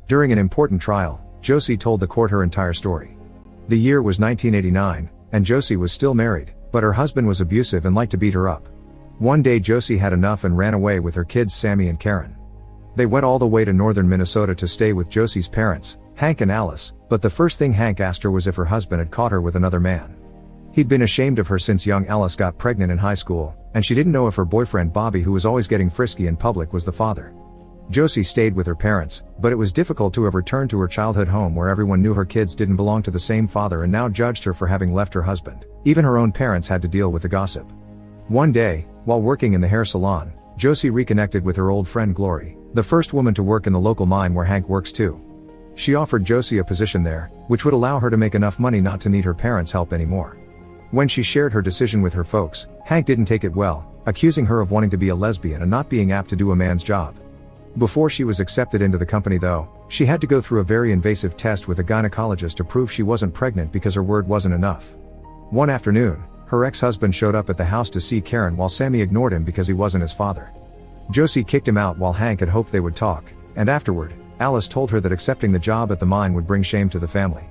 During an important trial, Josie told the court her entire story. The year was 1989, and Josie was still married, but her husband was abusive and liked to beat her up. One day Josie had enough and ran away with her kids Sammy and Karen. They went all the way to northern Minnesota to stay with Josie's parents, Hank and Alice, but the first thing Hank asked her was if her husband had caught her with another man. He'd been ashamed of her since young Alice got pregnant in high school, and she didn't know if her boyfriend Bobby, who was always getting frisky in public, was the father. Josie stayed with her parents, but it was difficult to have returned to her childhood home where everyone knew her kids didn't belong to the same father and now judged her for having left her husband. Even her own parents had to deal with the gossip. One day, while working in the hair salon, Josie reconnected with her old friend Glory, the first woman to work in the local mine where Hank works too. She offered Josie a position there, which would allow her to make enough money not to need her parents' help anymore. When she shared her decision with her folks, Hank didn't take it well, accusing her of wanting to be a lesbian and not being apt to do a man's job. Before she was accepted into the company though, she had to go through a very invasive test with a gynecologist to prove she wasn't pregnant because her word wasn't enough. One afternoon, her ex-husband showed up at the house to see Karen while Sammy ignored him because he wasn't his father. Josie kicked him out while Hank had hoped they would talk, and afterward, Alice told her that accepting the job at the mine would bring shame to the family.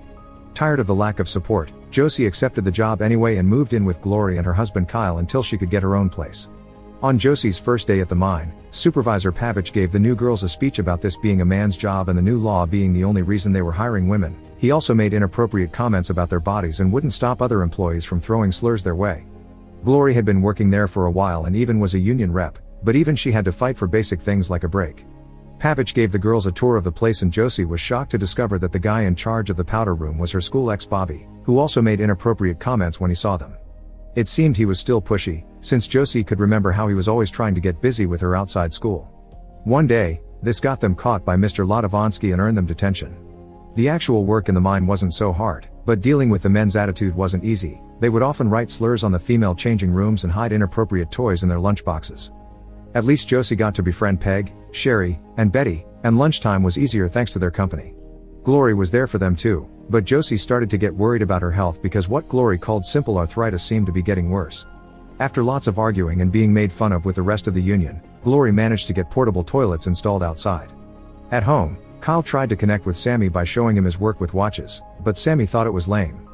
Tired of the lack of support, Josie accepted the job anyway and moved in with Glory and her husband Kyle until she could get her own place. On Josie's first day at the mine, Supervisor Pavich gave the new girls a speech about this being a man's job and the new law being the only reason they were hiring women. He also made inappropriate comments about their bodies and wouldn't stop other employees from throwing slurs their way. Glory had been working there for a while and even was a union rep, but even she had to fight for basic things like a break. Pavich gave the girls a tour of the place and Josie was shocked to discover that the guy in charge of the powder room was her school ex Bobby, who also made inappropriate comments when he saw them. It seemed he was still pushy, since Josie could remember how he was always trying to get busy with her outside school. One day, this got them caught by Mr. Ladovansky and earned them detention. The actual work in the mine wasn't so hard, but dealing with the men's attitude wasn't easy. They would often write slurs on the female changing rooms and hide inappropriate toys in their lunchboxes. At least Josie got to befriend Peg, Sherry, and Betty, and lunchtime was easier thanks to their company. Glory was there for them too, but Josie started to get worried about her health because what Glory called simple arthritis seemed to be getting worse. After lots of arguing and being made fun of with the rest of the union, Glory managed to get portable toilets installed outside. At home, Kyle tried to connect with Sammy by showing him his work with watches, but Sammy thought it was lame.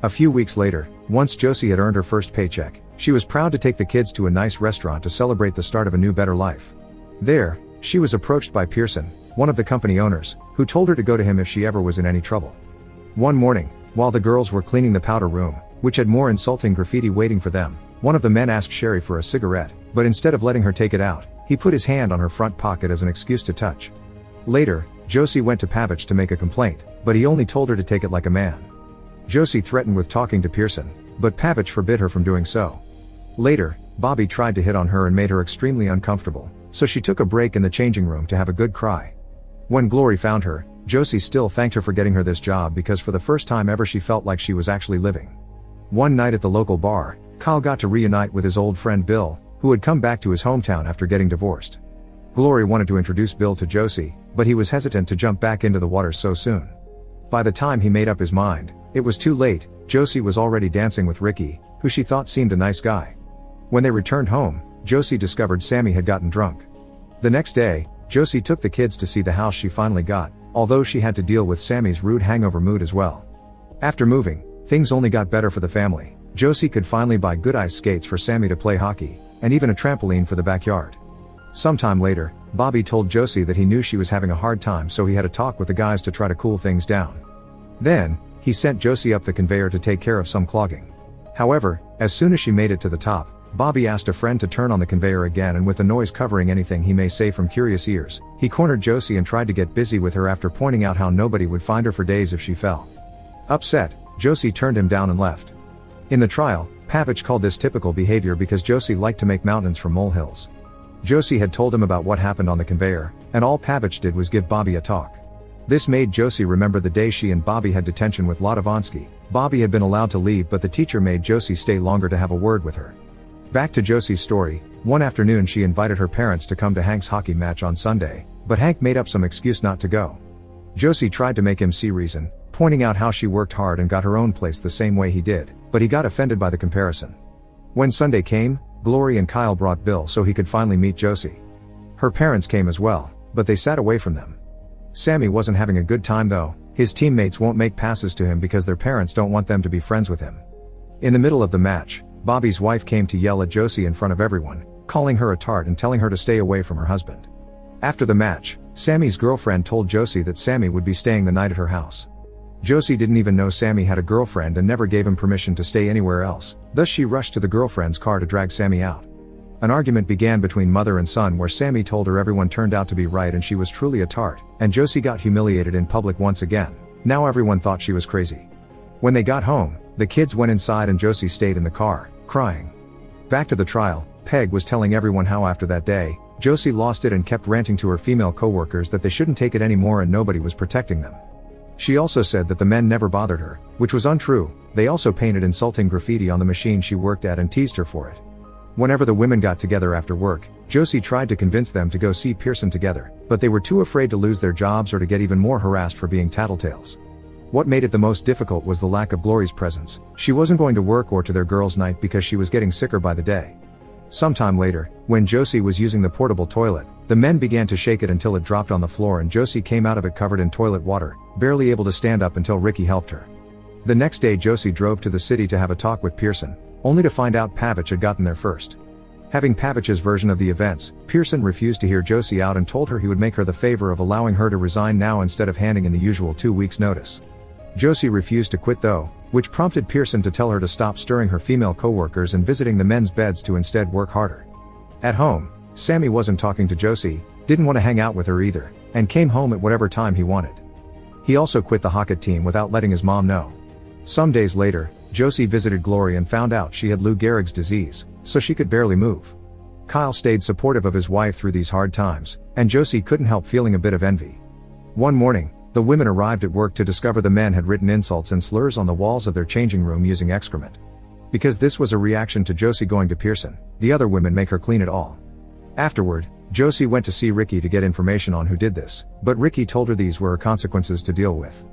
A few weeks later, once Josie had earned her first paycheck, she was proud to take the kids to a nice restaurant to celebrate the start of a new better life. There, she was approached by Pearson, one of the company owners, who told her to go to him if she ever was in any trouble. One morning, while the girls were cleaning the powder room, which had more insulting graffiti waiting for them, one of the men asked Sherry for a cigarette, but instead of letting her take it out, he put his hand on her front pocket as an excuse to touch. Later, Josie went to Pavich to make a complaint, but he only told her to take it like a man. Josie threatened with talking to Pearson, but Pavich forbid her from doing so. Later, Bobby tried to hit on her and made her extremely uncomfortable, so she took a break in the changing room to have a good cry. When Glory found her, Josie still thanked her for getting her this job because for the first time ever she felt like she was actually living. One night at the local bar, Kyle got to reunite with his old friend Bill, who had come back to his hometown after getting divorced. Glory wanted to introduce Bill to Josie, but he was hesitant to jump back into the water so soon. By the time he made up his mind, it was too late. Josie was already dancing with Ricky, who she thought seemed a nice guy. When they returned home, Josie discovered Sammy had gotten drunk. The next day, Josie took the kids to see the house she finally got, although she had to deal with Sammy's rude hangover mood as well. After moving, things only got better for the family. Josie could finally buy good ice skates for Sammy to play hockey, and even a trampoline for the backyard. Sometime later, Bobby told Josie that he knew she was having a hard time, so he had a talk with the guys to try to cool things down. Then, he sent Josie up the conveyor to take care of some clogging. However, as soon as she made it to the top, Bobby asked a friend to turn on the conveyor again, and with the noise covering anything he may say from curious ears, he cornered Josie and tried to get busy with her after pointing out how nobody would find her for days if she fell. Upset, Josie turned him down and left. In the trial, Pavich called this typical behavior because Josie liked to make mountains from molehills. Josie had told him about what happened on the conveyor, and all Pavich did was give Bobby a talk. This made Josie remember the day she and Bobby had detention with Ladovansky. Bobby had been allowed to leave, but the teacher made Josie stay longer to have a word with her. Back to Josie's story, one afternoon she invited her parents to come to Hank's hockey match on Sunday, but Hank made up some excuse not to go. Josie tried to make him see reason, pointing out how she worked hard and got her own place the same way he did, but he got offended by the comparison. When Sunday came, Glory and Kyle brought Bill so he could finally meet Josie. Her parents came as well, but they sat away from them. Sammy wasn't having a good time though. His teammates won't make passes to him because their parents don't want them to be friends with him. In the middle of the match, Bobby's wife came to yell at Josie in front of everyone, calling her a tart and telling her to stay away from her husband. After the match, Sammy's girlfriend told Josie that Sammy would be staying the night at her house. Josie didn't even know Sammy had a girlfriend and never gave him permission to stay anywhere else, thus she rushed to the girlfriend's car to drag Sammy out. An argument began between mother and son where Sammy told her everyone turned out to be right and she was truly a tart, and Josie got humiliated in public once again. Now everyone thought she was crazy. When they got home, the kids went inside and Josie stayed in the car, crying. Back to the trial, Peg was telling everyone how after that day, Josie lost it and kept ranting to her female coworkers that they shouldn't take it anymore and nobody was protecting them. She also said that the men never bothered her, which was untrue. They also painted insulting graffiti on the machine she worked at and teased her for it. Whenever the women got together after work, Josie tried to convince them to go see Pearson together, but they were too afraid to lose their jobs or to get even more harassed for being tattletales. What made it the most difficult was the lack of Glory's presence. She wasn't going to work or to their girls' night because she was getting sicker by the day. Sometime later, when Josie was using the portable toilet, the men began to shake it until it dropped on the floor and Josie came out of it covered in toilet water, barely able to stand up until Ricky helped her. The next day Josie drove to the city to have a talk with Pearson, only to find out Pavich had gotten there first. Having Pavich's version of the events, Pearson refused to hear Josie out and told her he would make her the favor of allowing her to resign now instead of handing in the usual 2 weeks notice. Josie refused to quit though, which prompted Pearson to tell her to stop stirring her female coworkers and visiting the men's beds to instead work harder. At home, Sammy wasn't talking to Josie, didn't want to hang out with her either, and came home at whatever time he wanted. He also quit the hockey team without letting his mom know. Some days later, Josie visited Glory and found out she had Lou Gehrig's disease, so she could barely move. Kyle stayed supportive of his wife through these hard times, and Josie couldn't help feeling a bit of envy. One morning, the women arrived at work to discover the men had written insults and slurs on the walls of their changing room using excrement. Because this was a reaction to Josie going to Pearson, the other women make her clean it all. Afterward, Josie went to see Ricky to get information on who did this, but Ricky told her these were her consequences to deal with.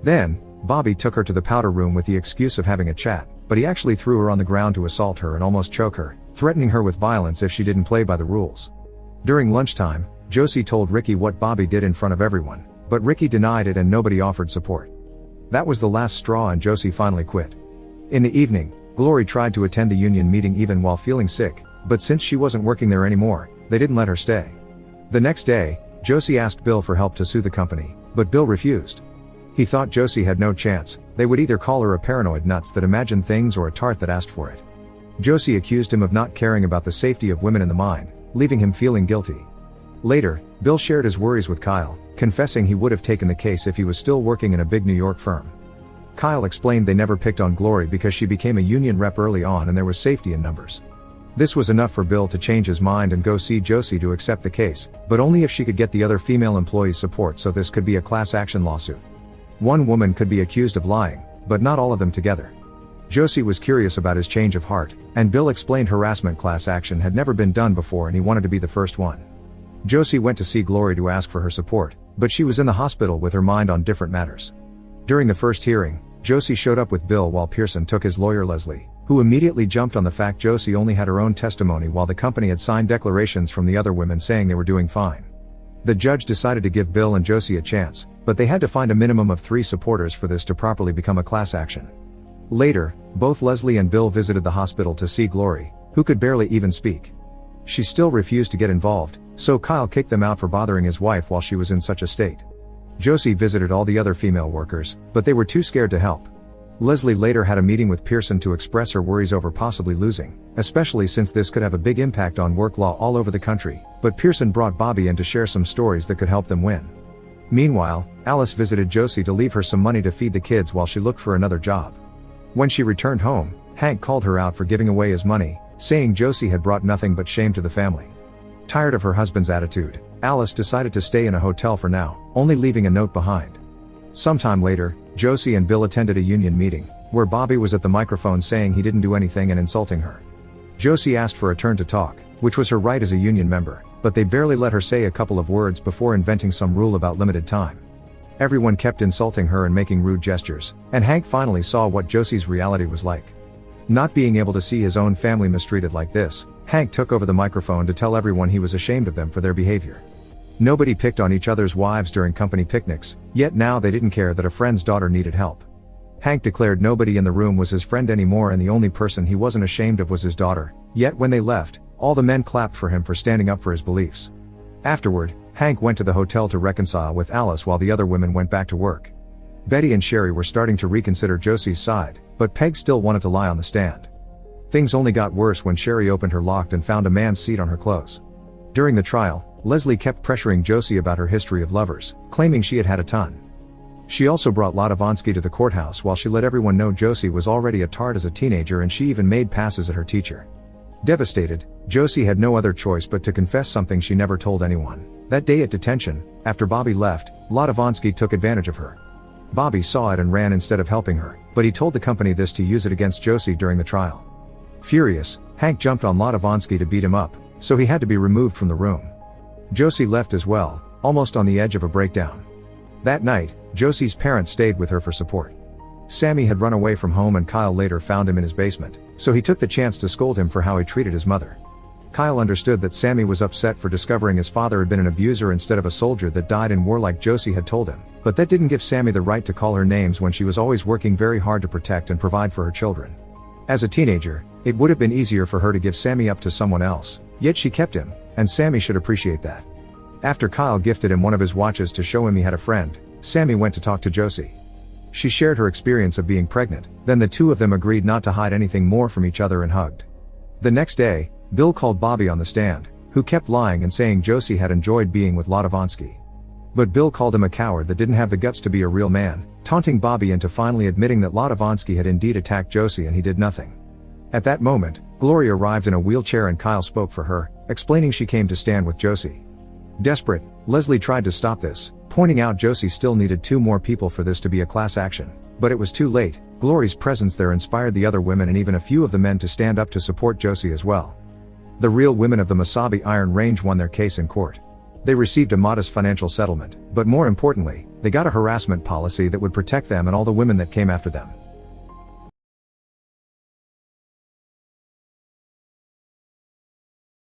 Then, Bobby took her to the powder room with the excuse of having a chat, but he actually threw her on the ground to assault her and almost choke her, threatening her with violence if she didn't play by the rules. During lunchtime, Josie told Ricky what Bobby did in front of everyone, but Ricky denied it and nobody offered support. That was the last straw and Josie finally quit. In the evening, Glory tried to attend the union meeting even while feeling sick, but since she wasn't working there anymore, they didn't let her stay. The next day, Josie asked Bill for help to sue the company, but Bill refused. He thought Josie had no chance, they would either call her a paranoid nuts that imagined things or a tart that asked for it. Josie accused him of not caring about the safety of women in the mine, leaving him feeling guilty. Later, Bill shared his worries with Kyle, confessing he would have taken the case if he was still working in a big New York firm. Kyle explained they never picked on Glory because she became a union rep early on and there was safety in numbers. This was enough for Bill to change his mind and go see Josie to accept the case, but only if she could get the other female employees' support so this could be a class action lawsuit. One woman could be accused of lying, but not all of them together. Josie was curious about his change of heart, and Bill explained harassment class action had never been done before and he wanted to be the first one. Josie went to see Glory to ask for her support, but she was in the hospital with her mind on different matters. During the first hearing, Josie showed up with Bill while Pearson took his lawyer Leslie, who immediately jumped on the fact Josie only had her own testimony while the company had signed declarations from the other women saying they were doing fine. The judge decided to give Bill and Josie a chance, but they had to find a minimum of 3 supporters for this to properly become a class action. Later, both Leslie and Bill visited the hospital to see Glory, who could barely even speak. She still refused to get involved, so Kyle kicked them out for bothering his wife while she was in such a state. Josie visited all the other female workers, but they were too scared to help. Leslie later had a meeting with Pearson to express her worries over possibly losing, especially since this could have a big impact on work law all over the country, but Pearson brought Bobby in to share some stories that could help them win. Meanwhile, Alice visited Josie to leave her some money to feed the kids while she looked for another job. When she returned home, Hank called her out for giving away his money, saying Josie had brought nothing but shame to the family. Tired of her husband's attitude, Alice decided to stay in a hotel for now, only leaving a note behind. Sometime later, Josie and Bill attended a union meeting, where Bobby was at the microphone saying he didn't do anything and insulting her. Josie asked for a turn to talk, which was her right as a union member, but they barely let her say a couple of words before inventing some rule about limited time. Everyone kept insulting her and making rude gestures, and Hank finally saw what Josie's reality was like. Not being able to see his own family mistreated like this, Hank took over the microphone to tell everyone he was ashamed of them for their behavior. Nobody picked on each other's wives during company picnics, yet now they didn't care that a friend's daughter needed help. Hank declared nobody in the room was his friend anymore, and the only person he wasn't ashamed of was his daughter, yet when they left, all the men clapped for him for standing up for his beliefs. Afterward, Hank went to the hotel to reconcile with Alice while the other women went back to work. Betty and Sherry were starting to reconsider Josie's side, but Peg still wanted to lie on the stand. Things only got worse when Sherry opened her locker and found a man's seat on her clothes. During the trial, Leslie kept pressuring Josie about her history of lovers, claiming she had had a ton. She also brought Latovansky to the courthouse while she let everyone know Josie was already a tart as a teenager, and she even made passes at her teacher. Devastated, Josie had no other choice but to confess something she never told anyone. That day at detention, after Bobby left, Latovansky took advantage of her. Bobby saw it and ran instead of helping her, but he told the company this to use it against Josie during the trial. Furious, Hank jumped on Latovansky to beat him up, so he had to be removed from the room. Josie left as well, almost on the edge of a breakdown. That night, Josie's parents stayed with her for support. Sammy had run away from home and Kyle later found him in his basement, so he took the chance to scold him for how he treated his mother. Kyle understood that Sammy was upset for discovering his father had been an abuser instead of a soldier that died in war like Josie had told him, but that didn't give Sammy the right to call her names when she was always working very hard to protect and provide for her children. As a teenager, it would have been easier for her to give Sammy up to someone else, yet she kept him, and Sammy should appreciate that. After Kyle gifted him one of his watches to show him he had a friend, Sammy went to talk to Josie. She shared her experience of being pregnant, then the two of them agreed not to hide anything more from each other and hugged. The next day, Bill called Bobby on the stand, who kept lying and saying Josie had enjoyed being with Latovansky. But Bill called him a coward that didn't have the guts to be a real man, taunting Bobby into finally admitting that Latovansky had indeed attacked Josie and he did nothing. At that moment, Gloria arrived in a wheelchair and Kyle spoke for her, explaining she came to stand with Josie. Desperate, Leslie tried to stop this, pointing out Josie still needed 2 more people for this to be a class action, but it was too late. Glory's presence there inspired the other women and even a few of the men to stand up to support Josie as well. The real women of the Mesabi Iron Range won their case in court. They received a modest financial settlement, but more importantly, they got a harassment policy that would protect them and all the women that came after them.